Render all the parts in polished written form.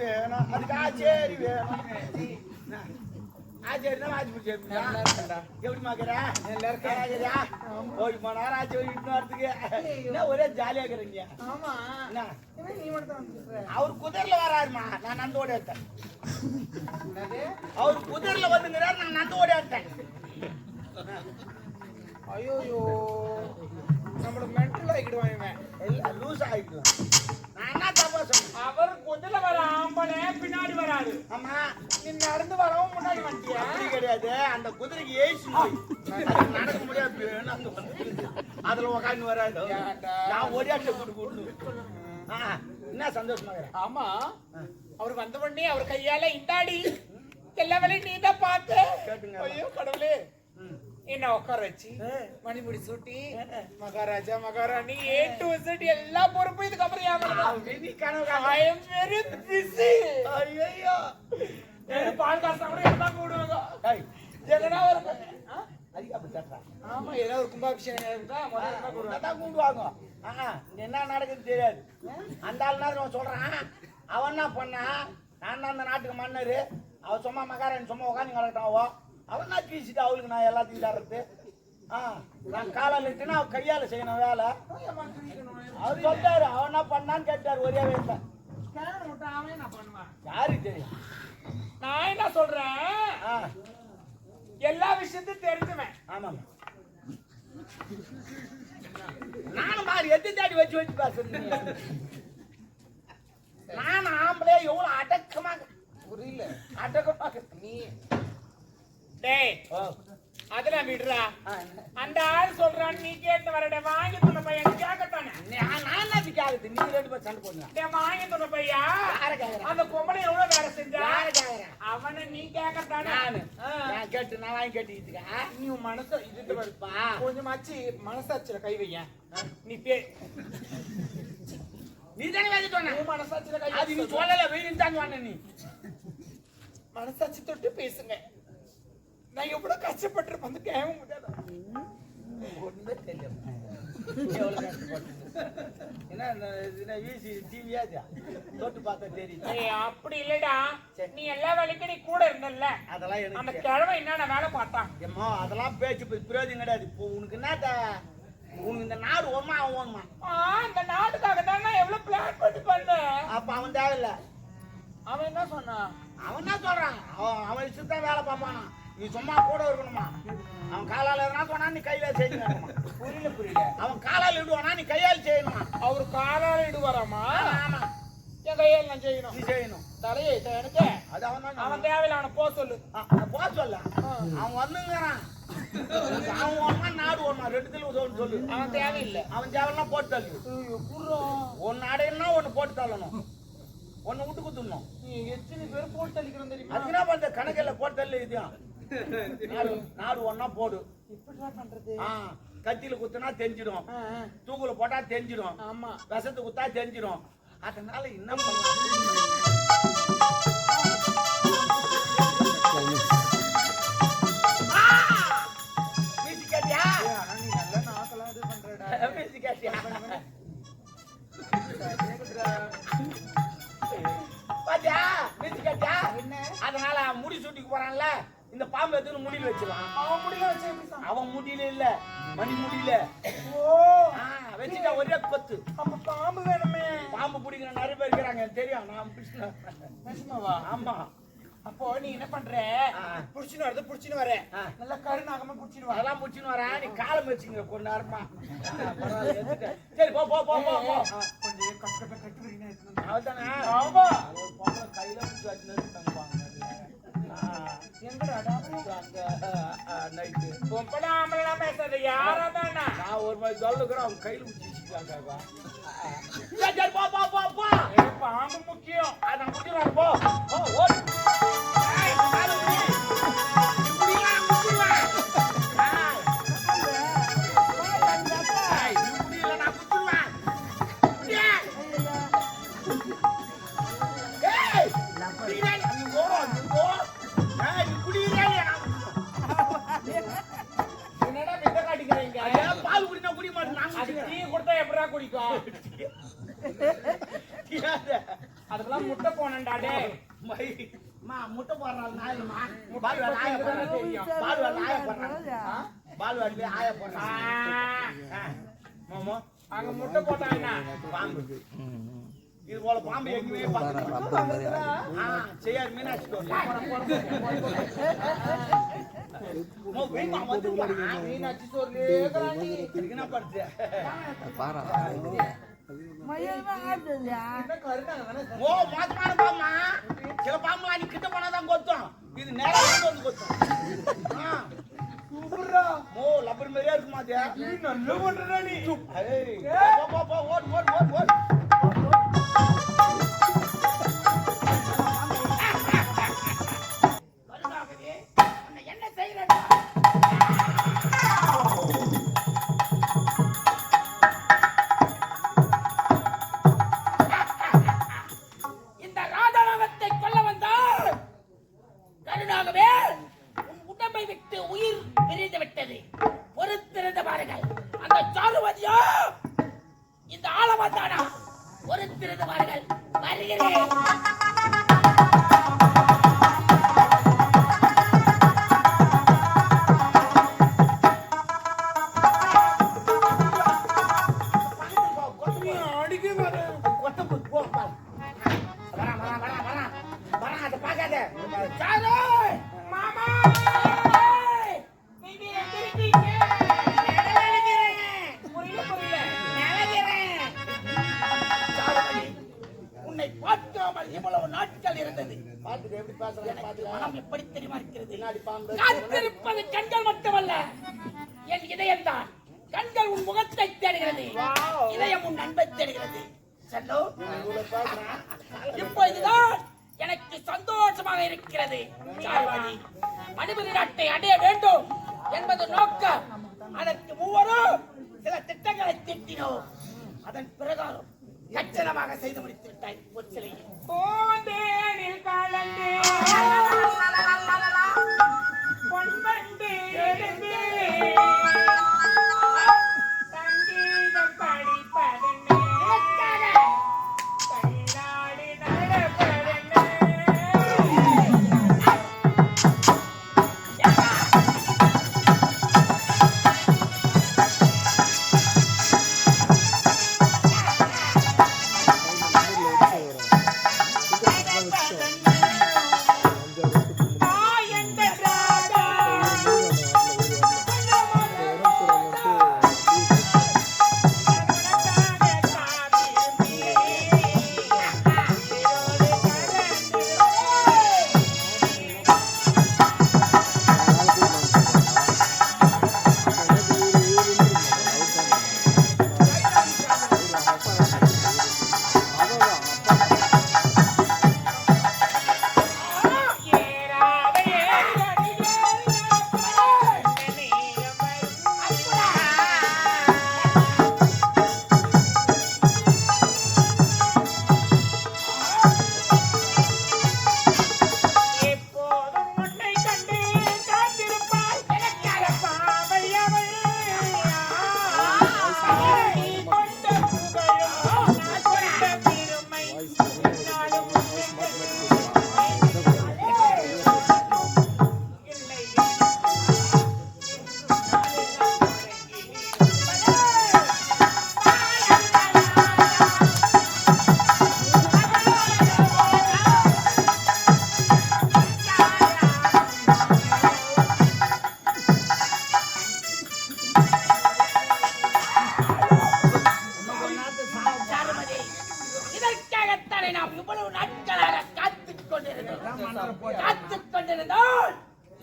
வேணும் அதுக்கு ஆச்சேரி வேணும் ஆச்சேரி தான் ஆச்சு பிடிச்சி எப்படி மாக்கிறா எல்லாருக்கா ஒரு மணி நேரம் ஆச்சு இட்டு வரதுக்கு என்ன ஒரே ஜாலியா இருக்கிறீங்க அவர் குதிரையில வராருமா நான் நந்து ஓடி எடுத்தேன் அவர் குதிரையில வந்துங்கிறாரு நான் நந்து ஓடி எடுத்தேன் ஐயோ நம்மளுக்கு மென்டல் ஆகிடுவான் எல்லாம் லூஸ் ஆகிடுவேன் நான் என்ன தப்பா சொன்னேன் அவர் குதிரை வர ஆம்பளை பின்னாடி வராது ஆமா நீ நடந்து வரவும் முன்னாடி வந்துட்டியா அப்படி கிடையாது அந்த குதிரைக்கு ஏசி நோய் நடக்க முடியாது அதுல உக்காந்து வராது நான் ஒடியாட்ட கூட்டு என்ன சந்தோஷமா ஆமா அவர் வந்த உடனே அவர் கையால இந்தாடி எல்லா வேலையும் நீ தான் பார்த்து கேட்டுங்க ஐயோ கடவுளே என்ன உட்கார வச்சு மணிமுடி சூட்டி மகாராஜா மகாராணி A to Z எல்லா பொறுப்பும் இதுக்கு அப்புறம் ஐயோ பால் காசு கூட எல்லாம் கூடுவாங்க எங்கன்னா ஒரு ஆமா ஏதாவது ஒரு கும்பாபிஷேகம் கூடுவாங்க என்ன நடக்குது தெரியாது அந்த ஆள் நான் சொல்றான் அவன் என்ன பண்ணா நான் தான் அந்த நாட்டுக்கு மன்னர் அவன் சும்மா மகாராணி சும்மா உட்காந்து கிடக்கட்டாவோ அவன் தான் கீசிட்டு அவளுக்கு நான் எல்லாத்தையும் தர்றது நான் காலால் இட்டுனா அவன் கையால செய்யணும் வேலை அவர் சொல்றாரு அவன் என்ன பண்ணான்னு கேட்டாரு ஒரே வயசுல யாருக்கு தெரியும் நான் என்ன சொல்றேன் எல்லா விஷயத்தையும் தெரிஞ்சுவேன் ஆமாம் நானும் மாதிரி எட்டு தாடி வச்சு வச்சு பேசுறீங்க நான் ஆம்பளே எவ்வளவு அடக்கமாக புரியல அடக்கமாக நீ டேய் அதெல்லாம் விடுறா அந்த ஆள் சொல்றான் நீ கேட்டு வரட வாங்கி துணை பையன் கேட்கத்தானே நான் என்ன கேக்குது நீ ரெண்டு பேரும் சண்டை போடுங்க வாங்கி துணை பையா அந்த பொம்பளை எவ்வளவு வேலை செஞ்சா அவனை நீ கேட்கத்தானே நான் கேட்டு நான் வாங்கி கேட்டுக்கிட்டு நீ மனச இது வருப்பா கொஞ்சமாச்சு மனசாட்சியில கை வைய நீ நீ தானே வாங்கி சொன்ன மனசாட்சியில கை அது நீ சொல்லல வெயில் தாங்க வாங்க நீ மனசாட்சி தொட்டு பேசுங்க நான் எவ்வளவு கஷ்டப்பட்டு வந்து கேட்க முடியாது ஒண்ணுமே தெரியும் எவ்வளவு கஷ்டப்பட்டு என்ன வீசி டிவியாச்சா தொட்டு பார்த்தா தெரியும் அப்படி இல்லடா நீ எல்லா வேலைக்கும் நீ கூட இருந்தல்ல அதெல்லாம் எனக்கு அந்த கிழமை என்னென்ன வேலை பார்த்தான் ஏம்மா அதெல்லாம் பேச்சு பிரயோஜனம் கிடையாது இப்போ உனக்கு என்ன உனக்கு இந்த நாடு ஓமா ஓணுமா இந்த நாட்டுக்காக தானே எவ்வளவு பிளான் பண்ணி பண்ண அப்ப அவன் தேவையில்ல அவன் என்ன சொன்னான் அவன் என்ன சொல்றான் அவன் இஷ்டத்தான் வேலை பார்ப்பானா நீ சும்மா கூட இருக்கணுமா அவன் காலால எதுனா சொன்னா நீ கையில செய்யணுமா புரியல அவன் காலால இடுவானா நீ கையால் செய்யணுமா அவரு காலால இடுவாராமா ஆமா என் கையால் நான் செய்யணும் நீ செய்யணும் தலையை எனக்கு அது அவன் தேவையில்ல அவனை போக சொல்லு போக சொல்ல அவன் வந்துங்கிறான் அவன் ஒன்னா நாடு ஒண்ணா ரெண்டுத்துல சொல்லு அவன் தேவையில்லை அவன் தேவைன்னா போட்டு தள்ளு ஒன்னு அடையணும்னா ஒன்னு போட்டு தள்ளணும் ஒன்னு விட்டு குத்துணும் நீ எத்தனை பேர் போட்டு தள்ளிக்கிறோம் தெரியுமா அது என்ன பண்ற கணக்கில் போட்டு தள்ளு இதுதான் நாடு ஒன்னா போடு எப்படி பண்றது கத்தியில குத்துனா தெரிஞ்சிடும் தூக்குல போட்டா தெரிஞ்சிடும் ஆமா விஷத்து குத்தா தெரிஞ்சிடும் அதனால என்ன பண்ண அதனால முடி சூட்டிக்கு போறான்ல இந்த பாம்பு எடுத்து முடியல வச்சிடலாம் அவன் முடியல இல்ல மணி முடியல வச்சுட்டா ஒரே கொத்து பாம்பு வேணுமே பாம்பு பிடிக்கிற நிறைய பேர் இருக்கிறாங்க தெரியும் நான் ஆமா அப்போ நீ என்ன பண்ற புடிச்சுன்னு வர நல்லா கருநாகமா புடிச்சுன்னு அதெல்லாம் புடிச்சுன்னு வரேன் நீ காலம் வச்சுங்க கொஞ்ச நேரமா சரி போ போ போ போ போ கொஞ்சம் கஷ்டப்பட்டு கட்டுறீங்க அவதானே ஆமா கையில பிடிச்சு வச்சுன்னு தங்குவாங்க நான் ஒரு மாதிரி சொல்லுக்கிறேன் அவங்க கையில பிடிச்சிருக்காங்க பாம்பு முக்கியம் அதான் முடிச்சுருவாங்க போ ஓடு அதுக்கெல்லாம் முட்டை முட்டை போனேன்டா டேய். முட்டை போடுறாள் நாயம்மா பால் வேலை ஆய போடுறாள் பால் வேலை ஆய போடுறாள் பால் வேலை ஆய போடுறாள் மாமா அங்க முட்டை போட்டாங்கன்னா பாம்பு இது போல பாம்பு எங்கேயுமே பார்த்தேன் செய்யாரு மீனாட்சி மீனாட்சி சோறு என்ன படுத்து ஓ மோசமான பாம்பா சில பாம்பு நீ கிட்ட போனாதான் கொத்தும் இது நேரம் வந்து கொத்தும் ஓ லப்பர் மாதிரியா இருக்கு மாத்தியா நல்ல பண்றா நீ ஓடு ஓடு ஓடு ஓடு என்ன செய்யற இந்த ராஜாங்கத்தை கொல்ல வந்தால் கருணாகவே உன் உடம்பை விட்டு உயிர் பிரிந்து விட்டது பொறுத்திருந்த பாருங்கள் அந்த சாருவதியோ இந்த ஆளவந்தானா பொறுத்திருந்த பாருங்கள் வருகிறேன் காத்திருப்பது கண்கள் மட்டுமல்ல என் இதயம் தான் கண்கள் உன் முகத்தை தேடுகிறது இதயம் உன் அன்பை தேடுகிறது செல்லோ இப்பொழுதுதான் எனக்கு சந்தோஷமாக இருக்கிறது மணிபுரி நாட்டை அடைய வேண்டும் என்பது நோக்கம் அதற்கு மூவரும் சில திட்டங்களை தீட்டினோம் அதன் பிரகாரம் கச்சிதமாக செய்து முடித்து விட்டாய் ஒரு சிலை போந்தேனில் கலந்தே பொன்வண்டு எழுந்தே சங்கீதம் படிப்பதென்ன கண்ணாடி நடப்பதென்ன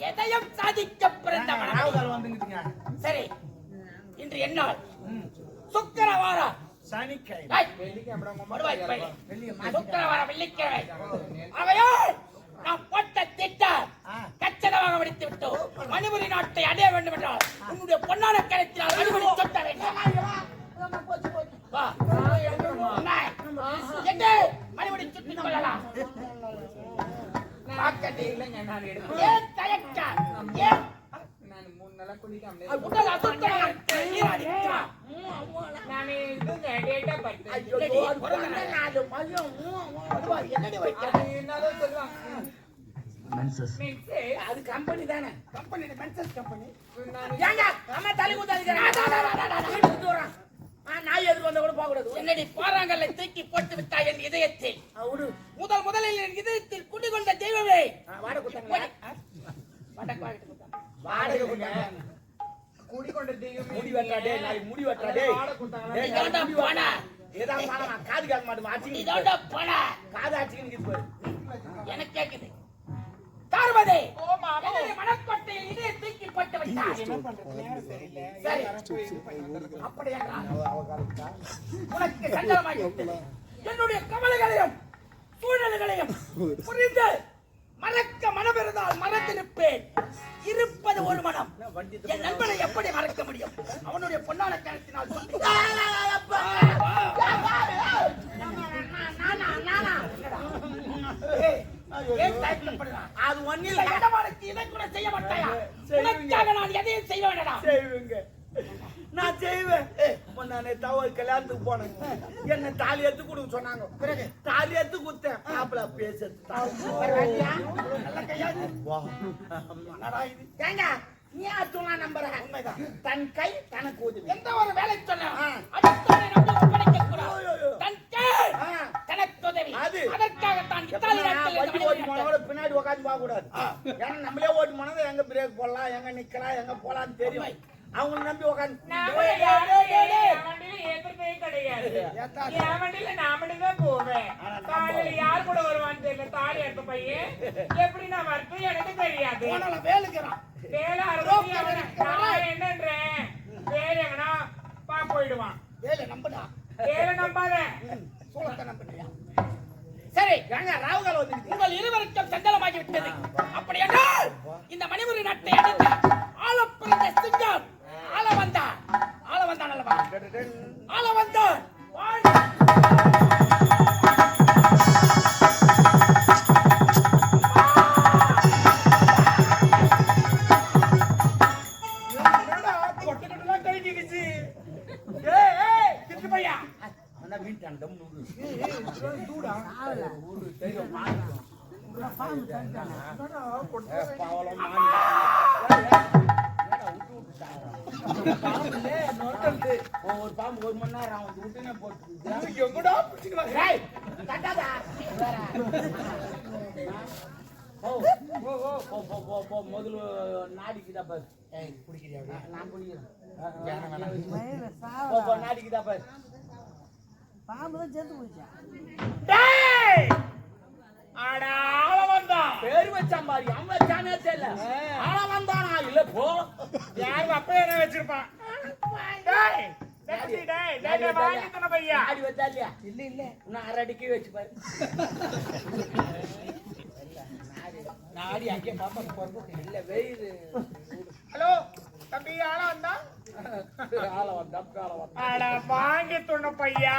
எதையும் சாதிக்க பிறந்தவன். சரி, இன்று என்னால் சுக்கிரவாரம் சனிக்கிழமை சுக்கிரவாரம் வெள்ளிக்கிழமை அவையால் நாம் போட்ட திட்டம் கச்சிதமாக முடித்து விட்டோம். மணிபுரி நாட்டை அடைய வேண்டும் என்றால் உன்னுடைய பொன்னான கருத்தினால் மணிபுரி தொட்ட வேண்டும். மணிபுரி சுற்றிக் கொள்ளலாம். நான் இதுங்க டேட்டா பர்த் ஐயோ அது பிறந்த நாள் மதியம் என்னடி வைக்க என்னதான் சொல்லுவாங்க அது கம்பெனி தானே கம்பெனி மென்சஸ் கம்பெனி ஏங்க அம்மா தலை குத்தாதீங்க தூரம் நாய் எதுக்கு வந்தா கூட போக கூடாது என்னடி பாறாங்கல்லை தூக்கி போட்டு விட்டாய் என் இதயத்தில் அவரு முதலில் என் இதயத்தில் குடிகொண்ட தெய்வமே வாடகை கொடுத்தாங்க வாடகை கொடுத்தாங்க குடி கொண்ட தெய்வம் முடி வெட்டாடே நாய் முடி வெட்டாடே இதோட பண ஏதாவது மாமா காது கேட்க மாட்டோம் ஆச்சிங்க இதோட பண காது ஆச்சிங்க பாரு எனக்கு கேக்குது தார்மதே ஓ மாமா மனக்கொட்டையில் இதே தூக்கி போட்டு விட்டாய் என்ன பண்றது நேரம் சரியில்லை சரி. அப்படியா உனக்கு சஞ்சலமாகி விட்டது. என்னுடைய கவலைகளையும் சூழ்நிலைகளையும் புரிந்து மறக்க மனமிருந்தால் மறந்திருப்பேன். இருப்பது ஒரு மனம். என் நண்பனை எப்படி மறக்க முடியும்? அவனுடைய பொன்னான கருத்தினால் சொல்லி அது ஒன்னில் இதை கூட செய்ய மாட்டாயா? உனக்காக நான் எதையும் செய்ய வேண்டாம். செய்வீங்க நான் செய்வேன் நான் தவறு கல்யாணத்துக்கு போனேன் என்ன தாலி எடுத்து கொடுக்க சொன்னாங்க பிறகு தாலி எடுத்து கொடுத்தேன் மாப்பிள பேசுறது ஏங்க நீ அதுனா நம்புற உண்மைதான். தன் கை தனக்கு உதவி. எந்த ஒரு வேலை சொன்னா அடுத்தவனை நம்பி ஒப்படைக்க கூடாது. தன் கை தனக்கு உதவி. அது அதற்காக தான் இத்தாலி நாட்டில் ஓட்டு போனோட பின்னாடி உட்காந்து போக கூடாது ஏன்னா நம்மளே ஓட்டு போனது எங்க பிரேக் போடலாம் எங்க நிக்கலாம் எங்க போலான்னு தெரியும் அவங்களை நம்பி உட்காந்து போவேன் காலையில யார் கூட வருவான்னு தெரியல தாலி எடுத்த பையன் எப்படி நான் வரட்டும் எனக்கு தெரியாது வேலுக்கிறான் வேலை நான் என்னன்றேன் வேலை எங்கன்னா போயிடுவான் வேலை நம்புடா. வேலை நம்பாத சூழத்தை நம்புறியா? சரி ராவுகால் வந்து உங்கள் இருவருக்கும் சஞ்சலமாகி விட்டது. அப்படி என்றால் இந்த மணிமுறை நாட்டை அடைந்த ஆளப்பிறந்த சிங்கம் ஆள வந்தான் அல்லவா? ஆள வந்தான் ஒரு பாம்பு 1 மணி நேரம் அவன் விட்டுனே போட்டு எங்கடா பிடிச்சிக்கலாம் முதல்ல நாடிக்குதா பாரு குடிக்கிறியா? நான் குடிக்கிறேன் வேணாம். நாடிக்குதா பாரு பாம்புதான் சேர்த்து போச்சா ஆள வந்தான். பேரு வச்சான் பாரு அவன் வச்சானே தெரியல ஆனா வந்தானா இல்ல போ யாரும் அப்ப என்ன வச்சிருப்பான் நாடி வச்சா இல்லையா இல்ல இல்ல இன்னும் 1/2 அடிக்கே வச்சு பாரு நாடி அங்கே பாப்பா பொறுப்பு இல்ல வெயிறு ஹலோ தம்பி ஆளா வந்தா ஆள வந்தா ஆடா வாங்கி துண்ண பையா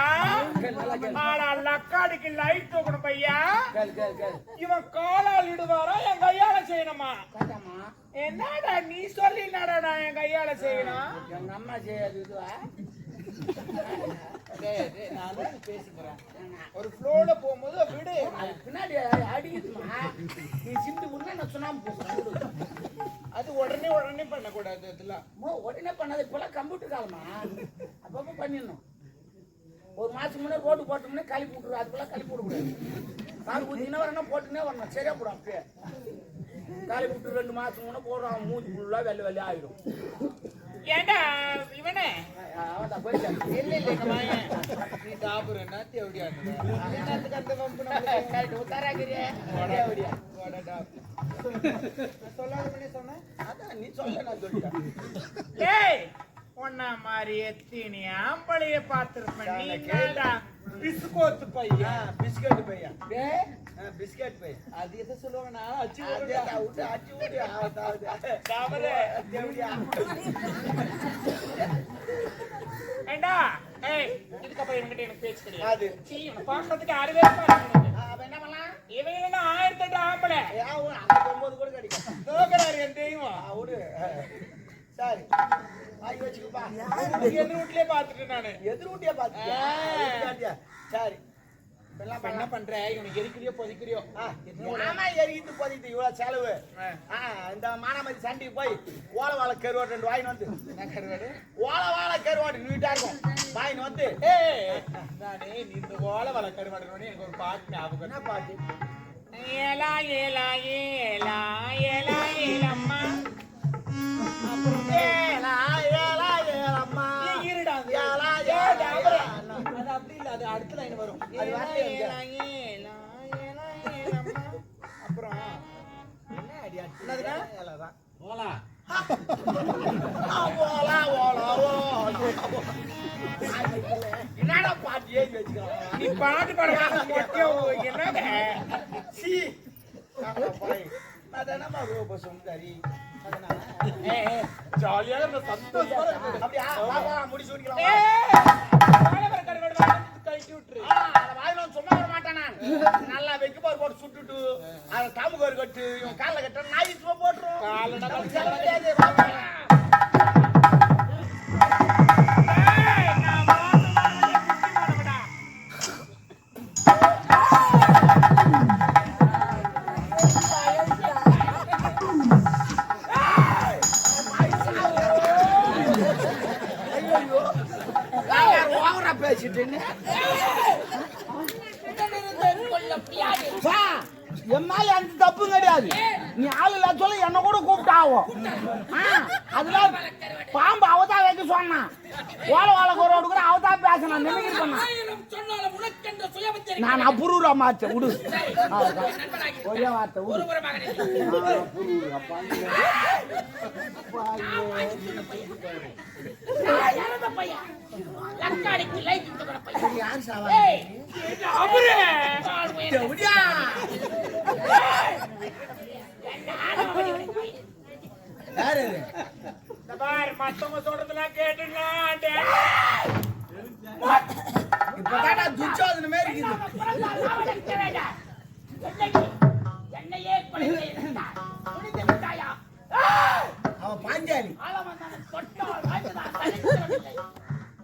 ஆடா லக்காடிக்கு லைட் தூக்கணும் பையா இவன் காலால் இடுவாரா என் கையால செய்யணுமா என்னடா நீ சொல்லி என்னடா என் கையால செய்யணும் எங்க அம்மா செய்யாது இதுவா நான் பேசிக்கிறேன் ஒரு ஃப்ளோல போகும்போது விடு பின்னாடி அடிக்குதுமா நீ சிந்து முன்னா நான் சுண்ணாம்பு பூசுறேன் அது உடனே பண்ணக்கூடாது அதெல்லாம் உடனே பண்ணாது இப்பெல்லாம் கம்ப்யூட்டர் காலமா அப்பப்போ பண்ணிடணும் ஒரு மாசம் முன்னே ரோடு போட்டோம்னே கழிப்பு விட்டுருவோம் அதுக்குள்ள கழிப்பு விடக்கூடாது கால் ஊற்றினா வரணும் போட்டுனே வரணும் சரியா போடும் அப்பயே காலி விட்டு 2 மாசம் முன்னே போடுறோம் மூஞ்சி ஃபுல்லா வெள்ளை வெள்ளையா ஆயிடும் ஏண்டா இவனே அவன் போயிட்டான் இல்ல நீ சாப்பிடுறா தேவடியா என்னத்துக்கு அந்த வம்பு உத்தாராகிறியே சொல்லாத பண்ணி சொன்னேன் அதான் நீ சொல்ல நான் சொல்லிட்டேன் ஏய் ஒன்னா மாதிரி எத்தினி ஆம்பளைய பார்த்திருப்பேன் நீ என்னடா பிஸ்கோத்து பையன் பிஸ்கட் பையன் பிஸ்கட் பையன் அது எதை சொல்லுவாங்கன்னா அச்சு அச்சு விடு தவறு ஏண்டா ஏய் இதுக்கப்புறம் என்கிட்ட எனக்கு பேச்சு கிடையாது இவனை பார்க்கறதுக்கு 6 பேர் அவன் என்ன பண்ணலாம் இவன் என்ன 1008 ஆம்பளை 9 கூட கிடைக்கும் தோக்கறாரு என் தெய்வம் விடு சரி வாங்கி வச்சுக்கப்பா. எதிர் வீட்லயே பாத்துட்டேன் நானு. எதிர் வீட்டையே பாத்துட்டியா? சரி. இப்ப என்ன பண்ற? இவனுக்கு எரிக்கிறியோ பொதிக்கிறியோ? ஆமா, எரிக்கிட்டு போதிக்கிட்டு இவ்வளவு செலவு. இந்த மானாமதி சண்டைக்கு போய் ஓலை வாழை கருவாடு 2 வாங்கிட்டு வந்து. என்ன கருவாடு? ஓலை வாழை கருவாடு நீட்டா இருக்கும். வாங்கிட்டு வந்து நானே நீ இந்த ஓலை வாழை கருவாடு எனக்கு ஒரு பாட்டு ஞாபகம். என்ன பாட்டு? ஏலா ஏலா ஏலா ஏலா ஏலம்மா. ஏலா ஏலா ஏலம்மா. இருடா ஏலா ஏலா ஏலா. அது அப்படி இல்ல, அது அடுத்த லைன் வரும். அது வரலையே எனக்கு. ஏலா ஏலா ஏலா ஏலம்மா. அப்புறம் என்ன ஐடியா? என்னதுடா? ஏலாதான். ஓலா ஓலா ஓலா ஓலா. என்னடா பாட்டு ஏறி வச்சுக்கலாம்? நீ பாட்டு பாடுற என்னங்க? சி அதனமா ரூப சுந்தரி. ஜாலியாக இருந்த சந்தோஷமா இருக்கு. அப்படியா? வா வா முடிச்சு விட்டுக்கலாம். கழிச்சு விட்டுரு. அத வாயில சும்மா வர மாட்டானா? நல்லா வெக்கு பாரு போட்டு சுட்டுட்டு அத தாமுகர் கட்டு இவன் கால்ல கட்ட நாய் சும்மா போட்டுரும். கால்ல நம்ம கட்டு. செல்லவே வாங்க. பேசிட்டேன்னு எம்மால அந்த தப்பு கிடையாது. நீ ஆளு இல்ல சொல்ல என்ன கூட கூப்பிட்டாவும் அதெல்லாம் பாம்பு அவதான் வைக்க சொன்னான். ஓலை வாழை கோரோடு கூட அவதான் பேசினான். நினைக்கிற பண்ணான். நான் அப்புறூரா மாச்சேன் விடு. ஒரே வார்த்தை விடு. மத்தவங்க சொல்றதெல்லாம் கேட்டுலாம் இப்பதான் துச்சோதன மாதிரி இருக்குது. அவன் பாஞ்சாலி.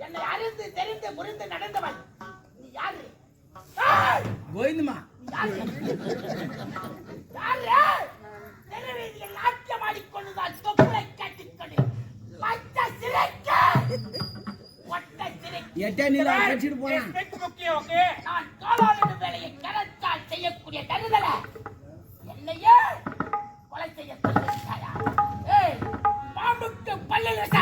என்னை அறிந்து தெரிந்து புரிந்து நடந்தவன் நீ யாரு? கோவிந்தமா தெருவீதியில் நாட்டியம் ஆடிக்கொண்டுதான் தொப்புளை கட்டிக்கொண்டு பச்சை சிறைக்கு ஒட்டை சிறைக்கு எட்டா நீ கட்டிட்டு போறான். முக்கியம். ஓகே, நான் காலாளின் வேலையை கரத்தால் செய்யக்கூடிய தருதல என்னையே கொலை செய்ய சொல்லிருக்காயா? ஏய், பாம்புக்கு பல்லில் விச,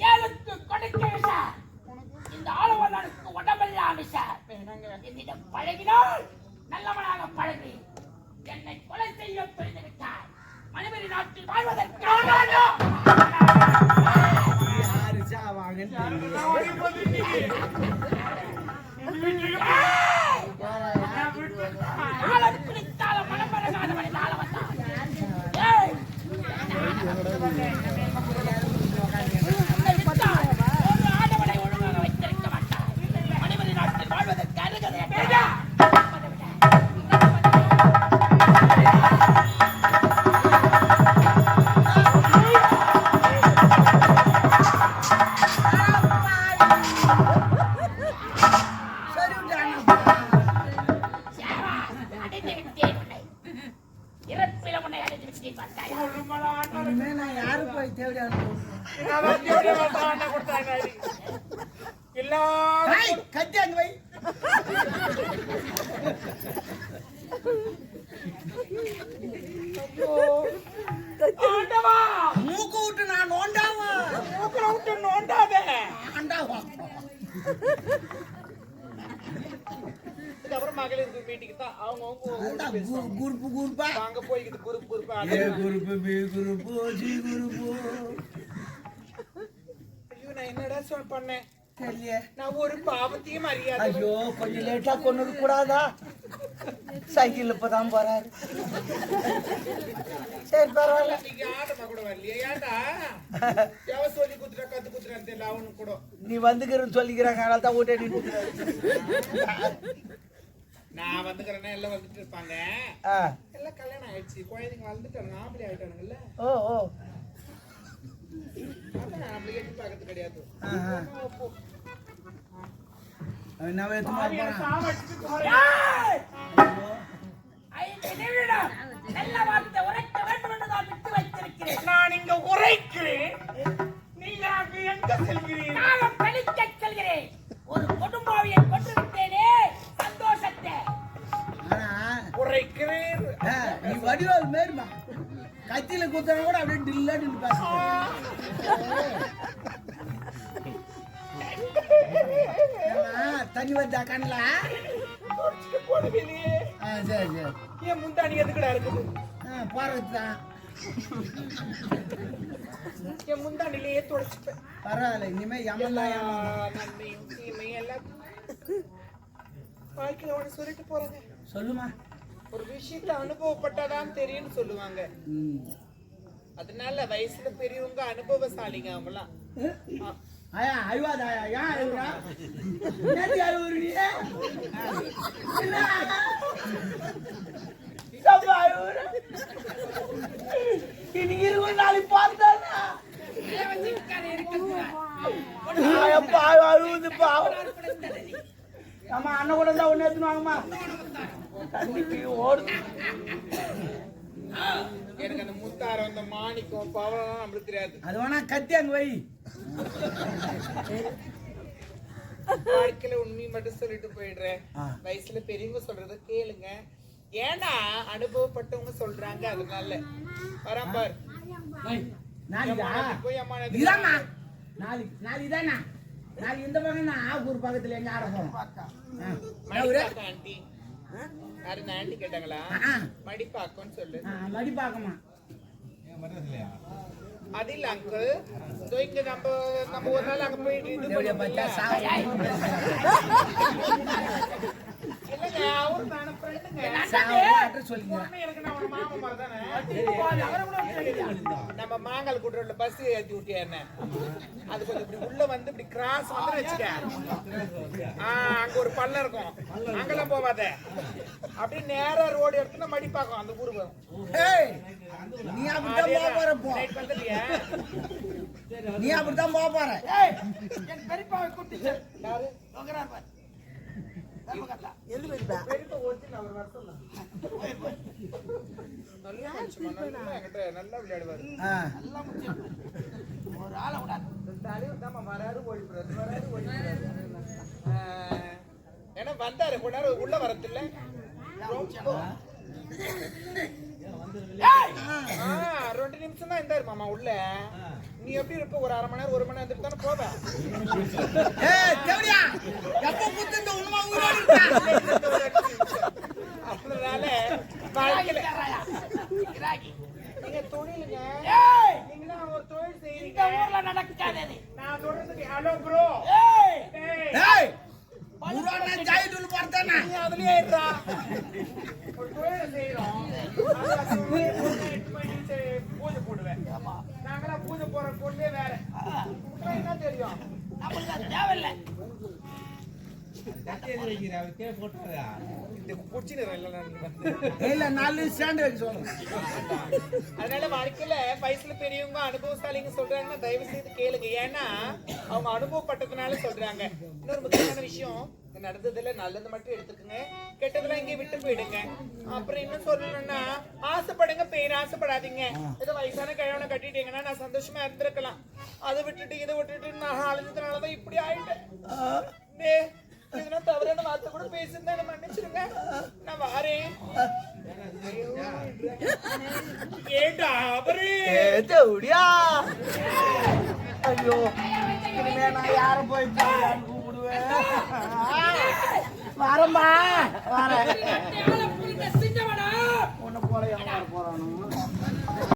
ஏழுக்கு கொடுக்க விச, இந்த ஆளுவனுக்கு உடம்பெல்லாம் விச. என்னிடம் பழகினால் நல்லவனாக பழகி என்னை கொலை செய்ய புரிந்து விட்டார். மனிதரி நாட்டில் வாழ்வதற்காக யாரு சாவாங்கன்னு தெரியல. ஆளம் பிடித்தால மனம் பழகாதவனை ஆள வந்தான். ஏய், ஒரு ஆடவனை ஒழுங்காக வைத்திருக்க மாட்டார். மனிதரி நாட்டில் வாழ்வதற்கு அருகதை நான் யாரு போய் தேடி கட்டி அங்க வை. மூக்கு விட்டு நான் நோண்டாவா? நோண்டாத ஆண்டாவா? அப்புறம் மகளிர் மீட்டிங் தான் அவங்க குரூப்பா அங்க போய்க்குது group A group B group C group. ஐயோ, நான் என்னடா பண்ணேன் தெரியல. நான் ஒரு பாவத்தையும் அறியாத. ஐயோ, கொஞ்சம் லேட்டா கொண்டு கூடாதா? சைக்கிள் இப்பதான் போறாரு. சரி பரவாயில்ல. நீங்க ஆட்டமா கூட வரலையே? ஏன்டா எவ சொல்லி குத்துறா கத்து குத்துறான்னு தெரியல அவனுக்கு கூட. நீ வந்துக்கிறன்னு சொல்லிக்கிறாங்க, அதனால தான் ஓட்டே நின்றுக்கிறாரு. நான் வந்துக்கிறேன்னா எல்லாம் வந்துட்டு இருப்பாங்க. எல்லாம் கல்யாணம் ஆயிடுச்சு, குழந்தைங்க வளர்ந்துட்டாங்க, ஆம்பளை ஆயிட்டானுங்கல்ல. ஓ ஓ நம்மளுக்கு எட்டி பார்க்கறது கிடையாது. என்ன வேத்து சாமி, போறான் சாவடிச்சுட்டு போறேன். ஏய்! 5 நிமிடம் நல்ல வார்த்தை உரைக்க வேண்டும் என்று நான் விட்டு வைத்திருக்கிறேன். நான் இங்க உரைக்கிறேன், நீங்க அங்கு எங்க செல்கிறீர்கள்? நானும் பழிக்க செல்கிறேன். ஒரு கொடும்பாவியை கொன்று விட்டேனே சந்தோஷத்தை. ஆனா உரைக்கிறேன். நீ வடிவால் மேருமா கத்தியில குத்துறா கூட அப்படியே டில்லா டில்லு பேசுறேன். தண்ணி வந்தா கண்ணில போடுவேனே. சரி சரி என் முந்தாணி எதுக்குடா இருக்குது? போறதுதான் என் முந்தாணிலேயே தொடச்சுப்பேன். பரவாயில்ல இனிமே எமல்லாம் நன்மையும் தீமையும் எல்லாம் வாழ்க்கையில ஒண்ணு சொல்லிட்டு போறேங்க. சொல்லுமா. ஒரு விஷயத்த அனுபவப்பட்டாதான் தெரியும்னு சொல்லுவாங்க. அதனால வயசுல பெரியவங்க அனுபவசாலிங்க அவங்கலாம். ஆயா அழுவாதா ஏன் அழுவுறா? என்னடி அழுவுறீங்க? இன்னைக்கு 20 நாளைக்கு பார்த்தானா அழுவுது பாவம். ஆமா அண்ணன் கூட தான் ஒண்ணு எடுத்துன்னு வாங்கம்மா. தண்ணிக்கு ஓடுது. எனக்கு அந்த முத்தாரம் அந்த மாணிக்கம் பவளம் நம்மளுக்கு தெரியாது. அது வேணா கத்தி அங்க வை. வாழ்க்கையில உண்மையை மட்டும் சொல்லிட்டு போயிடுறேன். வயசுல பெரியவங்க சொல்றத கேளுங்க. ஏன்னா அனுபவப்பட்டவங்க சொல்றாங்க. அதனால வரம்பார் நாளைக்கா போய் அம்மா இதாண்ணா நாளைக்கு தானே நாளைக்கு இந்த பக்கம் தான் ஆகூர் பக்கத்துல எங்க ஆட போறோம். ஆண்டி யாரு இந்த ஆண்டி கேட்டாங்களா? மடிப்பாக்கன்னு சொல்லு. மடிப்பாக்கமா அது இல்ல அங்கிள். இங்க நம்ம ஒரு நாள் அங்க போயிட்டு இது பச்சா இல்லங்க அவரு நானும் ஃப்ரெண்டுங்க. சொல்லுங்க. எனக்கு நான் ஒரு மாமா மாதிரி தானே. நம்ம மாங்கால் கூட்டுறோம்ல பஸ் ஏத்தி விட்டியா என்ன? அது கொஞ்சம் இப்படி உள்ள வந்து இப்படி கிராஸ் வந்து வச்சுக்க. அங்க ஒரு பள்ளம் இருக்கும், அங்கெல்லாம் போவாத. அப்படியே நேரா ரோடு எடுத்துனா மடிப்பாக்கம் அந்த ஊரு வரும். நீ அப்படித்தான் போற போ. நீ அப்படித்தான் போற. என் பெரியப்பாவை கூட்டிட்டு யாரு? பெரியப்பா நல்லா விளையாடுவாரு. ஒரு ஆளை விடாது. ஏன்னா வந்தாரு கொஞ்ச நேரம் உள்ள வரதில்ல. ரெண்டு நிமிஷம் தான் இருந்தாரு மாமா உள்ள. நீ எப்படி இருப்ப? ஒரு அரை மணி நேரம் 1 மணி நேரம் தானே போவ. அதனால வாழ்க்கையில நீங்க தொழிலுங்க. நீங்க ஒரு தொழில் செய்யறீங்க. ஊர்ல நடக்காது. நான் சொல்றதுக்கு ஹலோ ப்ரோ. நீ அதுலயே இருடா. ஒரு தொழில் செய்யறோம். பூஜை போடுவேன். நாங்களாம் பூஜை போற பொண்ணே வேற. என்ன தெரியும்? நம்மளுக்கு அது தேவையில்லை. அதனால வாழ்க்கையில வயசுல பெரியவங்க அனுபவசாலிங்க சொல்றாங்கன்னா தயவு செய்து கேளுங்க. ஏன்னா அவங்க அனுபவப்பட்டதுனால சொல்றாங்க. இன்னொரு முக்கியமான விஷயம், நடந்ததுல நல்லது மட்டும் எடுத்துக்கங்க, கெட்டதெல்லாம் இங்கே விட்டு போயிடுங்க. அப்புறம் இன்னும் சொல்லணும்னா ஆசைப்படுங்க, பேர் ஆசைப்படாதீங்க. ஏதோ வயசான கிழவனை கட்டிட்டீங்கன்னா நான் சந்தோஷமா இருந்திருக்கலாம். அதை விட்டுட்டு இதை விட்டுட்டு நான் அழிஞ்சதுனாலதான் இப்படி ஆயிட்டேன். இதெல்லாம் தவறான வார்த்தை கூட பேசிருந்தா என்ன மன்னிச்சிருங்க. நான் வாரேன். ஏண்டா அவரு ஐயோ இனிமே நான் யாரும் போய் கூப்பிடுவேன். வரமா வர சிங்கமடா உன்னை போல யாரும் போறானு